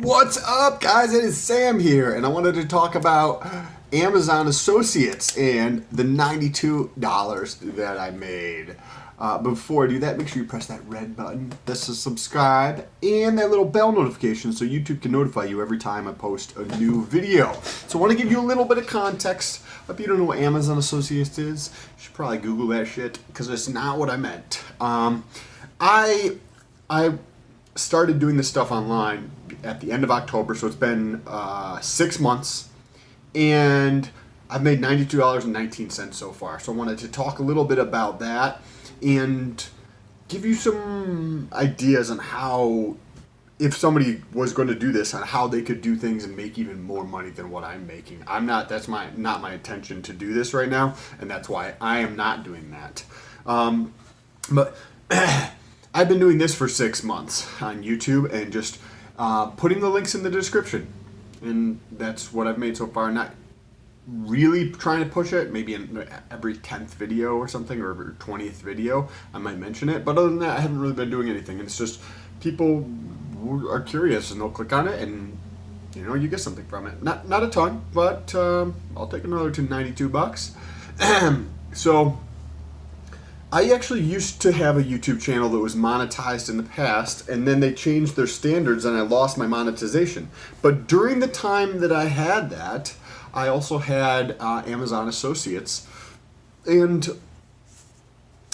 What's up, guys? It is Sam here, and I wanted to talk about Amazon Associates and the $92 that I made. Before I do that, make sure you press that red button that says subscribe and that little bell notification so YouTube can notify you every time I post a new video. So I want to give you a little bit of context. If you don't know what Amazon Associates is, you should probably Google that shit because it's not what I meant. I started doing this stuff online at the end of October, so it's been 6 months, and I've made $92.19 so far. So I wanted to talk a little bit about that and give you some ideas on how, if somebody was going to do this, on how they could do things and make even more money than what I'm making. That's not my intention to do this right now, and that's why I am not doing that. But I've been doing this for 6 months on YouTube and just putting the links in the description. And that's what I've made so far. Not really trying to push it. Maybe in every 10th video or something, or every 20th video, I might mention it. But other than that, I haven't really been doing anything. And it's just people are curious and they'll click on it and you get something from it. Not a ton, but I'll take another $92. So I actually used to have a YouTube channel that was monetized in the past, and then they changed their standards and I lost my monetization. But during the time that I had that, I also had Amazon Associates, and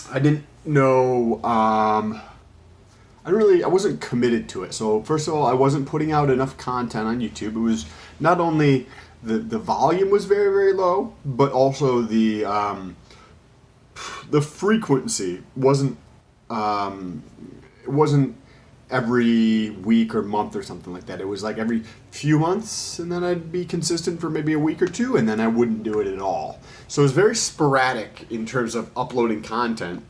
I didn't know, I wasn't committed to it. So first of all, I wasn't putting out enough content on YouTube. It was not only the volume was very, very low, but also the frequency wasn't every week or month or something like that. It was like every few months, and then I'd be consistent for maybe a week or two, and then I wouldn't do it at all. So it was very sporadic in terms of uploading content.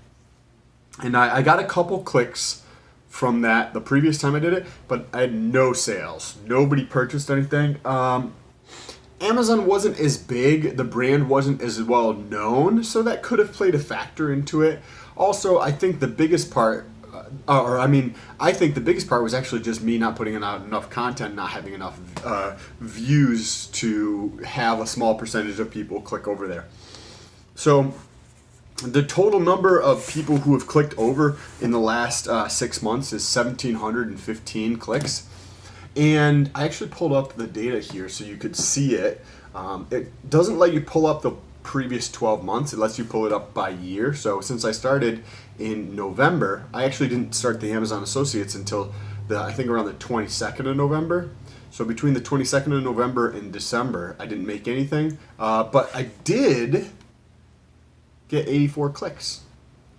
And I got a couple clicks from that the previous time I did it, but I had no sales. Nobody purchased anything. Amazon wasn't as big, the brand wasn't as well known, so that could have played a factor into it. Also, I think the biggest part, I think the biggest part was actually just me not putting out enough content, not having enough views to have a small percentage of people click over there. So the total number of people who have clicked over in the last 6 months is 1,715 clicks. And I actually pulled up the data here so you could see it. It doesn't let you pull up the previous 12 months. It lets you pull it up by year. So since I started in November, I actually didn't start the Amazon Associates until I think around the 22nd of November. So between the 22nd of November and December, I didn't make anything. But I did get 84 clicks.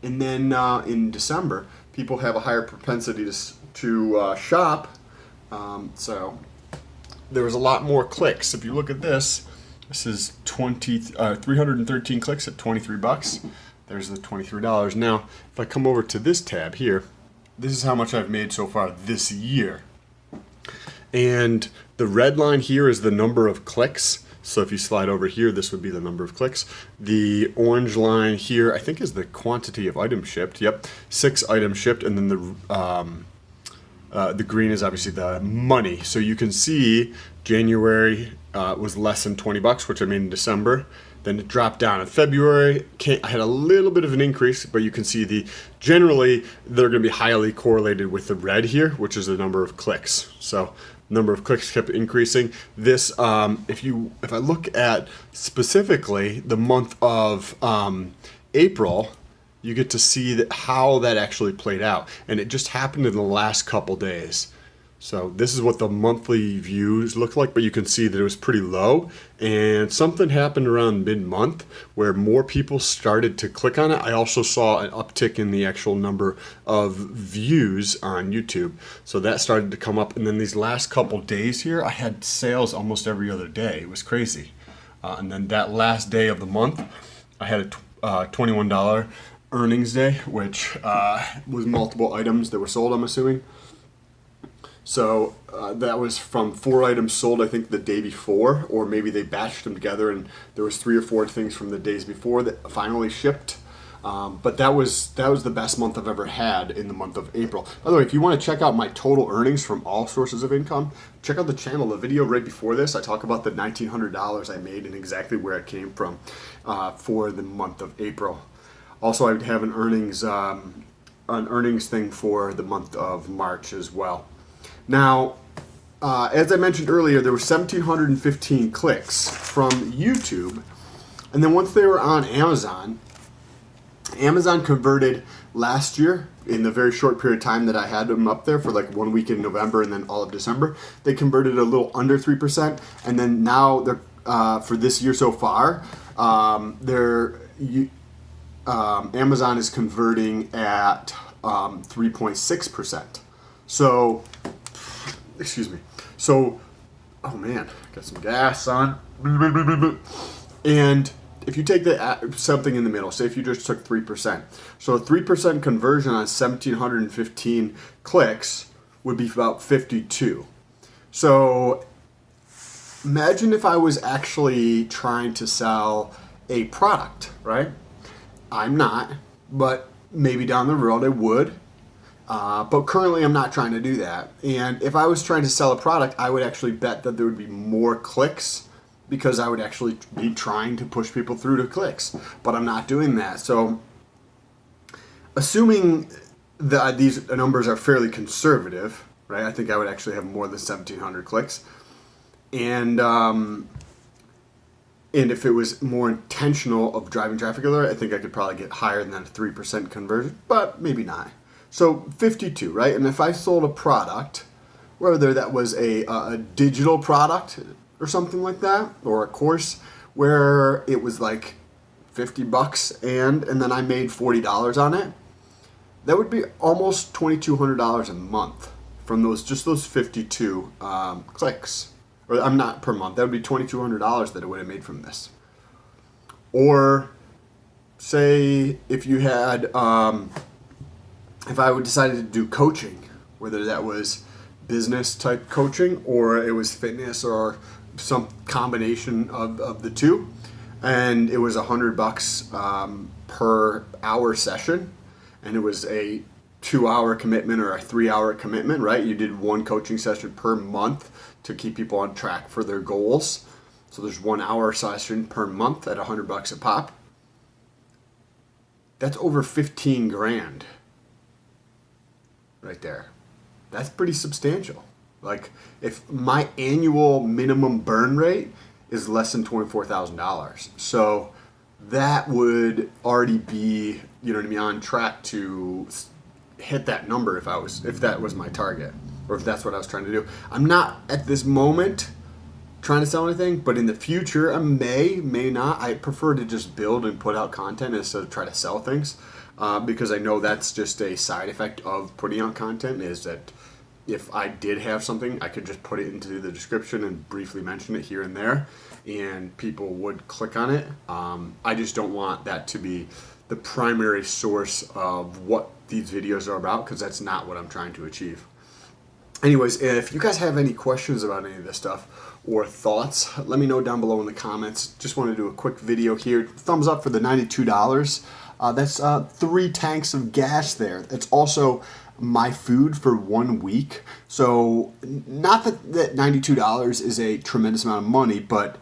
And then in December, people have a higher propensity to shop. So there was a lot more clicks. If you look at this is 313 clicks at $23. There's the $23. Now, if I come over to this tab here, this is how much I've made so far this year. And the red line here is the number of clicks. So if you slide over here, this would be the number of clicks. The orange line here, I think, is the quantity of items shipped. Yep, 6 items shipped, and then the green is obviously the money. So you can see January was less than $20, which I made in December. Then it dropped down in February. I had a little bit of an increase, but you can see generally they're going to be highly correlated with the red here, which is the number of clicks. So number of clicks kept increasing. This, if I look at specifically the month of April, you get to see how that actually played out. And it just happened in the last couple days. So this is what the monthly views look like, but you can see that it was pretty low. And something happened around mid-month where more people started to click on it. I also saw an uptick in the actual number of views on YouTube. So that started to come up. And then these last couple days here, I had sales almost every other day. It was crazy. And then that last day of the month, I had a $21 earnings day, which was multiple items that were sold, I'm assuming. So that was from 4 items sold, I think, the day before, or maybe they batched them together and there was 3 or 4 things from the days before that finally shipped. But that was the best month I've ever had in the month of April. By the way, if you want to check out my total earnings from all sources of income, check out the channel. The video right before this, I talk about the $1,900 I made and exactly where it came from for the month of April. Also, I have an earnings thing for the month of March as well. Now, as I mentioned earlier, there were 1,715 clicks from YouTube, and then once they were on Amazon converted last year in the very short period of time that I had them up there for like 1 week in November and then all of December. They converted a little under 3%, and then now they're for this year so far, Amazon is converting at 3.6%. So, excuse me. So, oh man, got some gas on. And if you take something in the middle, say if you just took 3%, so a 3% conversion on 1,715 clicks would be about 52. So imagine if I was actually trying to sell a product, right? I'm not, but maybe down the road I would. But currently I'm not trying to do that. And if I was trying to sell a product, I would actually bet that there would be more clicks because I would actually be trying to push people through to clicks. But I'm not doing that. So assuming that these numbers are fairly conservative, right? I think I would actually have more than 1,700 clicks. And if it was more intentional of driving traffic there, I think I could probably get higher than a 3% conversion, but maybe not. So 52, right? And if I sold a product, whether that was a digital product or something like that, or a course where it was like $50 and then I made $40 on it, that would be almost $2,200 a month from those 52 clicks. Or I'm not per month. That would be $2,200 that I would have made from this. Or say if you had, if I would decided to do coaching, whether that was business type coaching or it was fitness or some combination of the two, and it was $100 per hour session, and it was a 2-hour commitment or a 3-hour commitment, right? You did one coaching session per month to keep people on track for their goals. So there's 1 hour session per month at $100 a pop. That's over 15 grand right there. That's pretty substantial. Like if my annual minimum burn rate is less than $24,000. So that would already be, you know what I mean, on track to hit that number if that was my target, or if that's what I was trying to do. I'm not at this moment trying to sell anything, but in the future I may not. I prefer to just build and put out content instead of try to sell things, because I know that's just a side effect of putting out content, is that if I did have something, I could just put it into the description and briefly mention it here and there, and people would click on it. I just don't want that to be the primary source of what these videos are about, because that's not what I'm trying to achieve. Anyways, if you guys have any questions about any of this stuff or thoughts, let me know down below in the comments. Just want to do a quick video here. Thumbs up for the $92. That's 3 tanks of gas there. It's also my food for 1 week. So not that $92 is a tremendous amount of money, but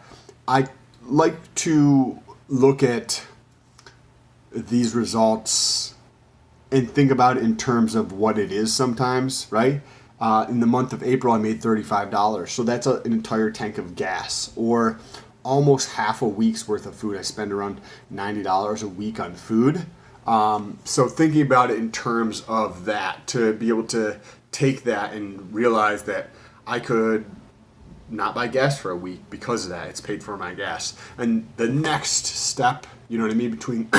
I like to look at these results and think about it in terms of what it is sometimes, right? In the month of April, I made $35. So that's an entire tank of gas, or almost half a week's worth of food. I spend around $90 a week on food. So thinking about it in terms of that, to be able to take that and realize that I could not buy gas for a week because of that. It's paid for my gas. And the next step, you know what I mean, between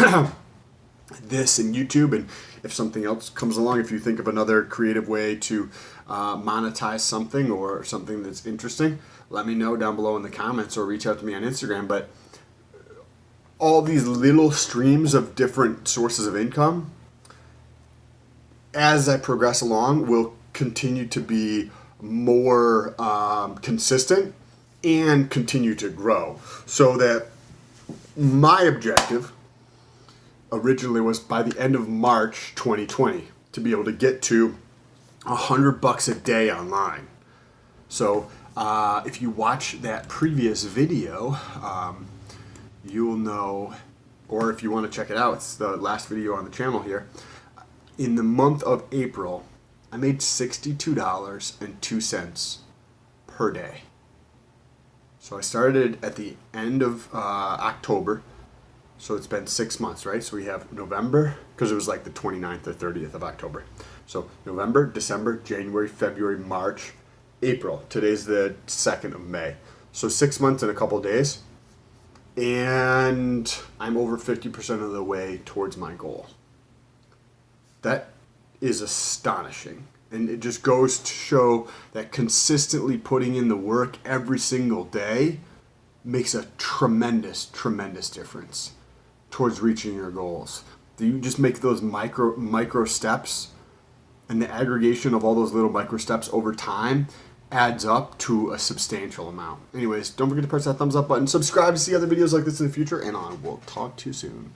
this and YouTube, and if something else comes along, if you think of another creative way to monetize something or something that's interesting, let me know down below in the comments or reach out to me on Instagram. But all these little streams of different sources of income, as I progress along, will continue to be more consistent and continue to grow, so that my objective originally was by the end of March 2020 to be able to get to $100 a day online. So if you watch that previous video, you'll know, or if you want to check it out, it's the last video on the channel here. In the month of April, I made $62.02 per day. So I started at the end of October. So it's been 6 months, right? So we have November, because it was like the 29th or 30th of October. So November, December, January, February, March, April. Today's the 2nd of May. So 6 months and a couple days. And I'm over 50% of the way towards my goal. That is astonishing. And it just goes to show that consistently putting in the work every single day makes a tremendous, tremendous difference towards reaching your goals. You just make those micro steps, and the aggregation of all those little micro steps over time adds up to a substantial amount. Anyways, don't forget to press that thumbs up button, subscribe to see other videos like this in the future, and I will talk to you soon.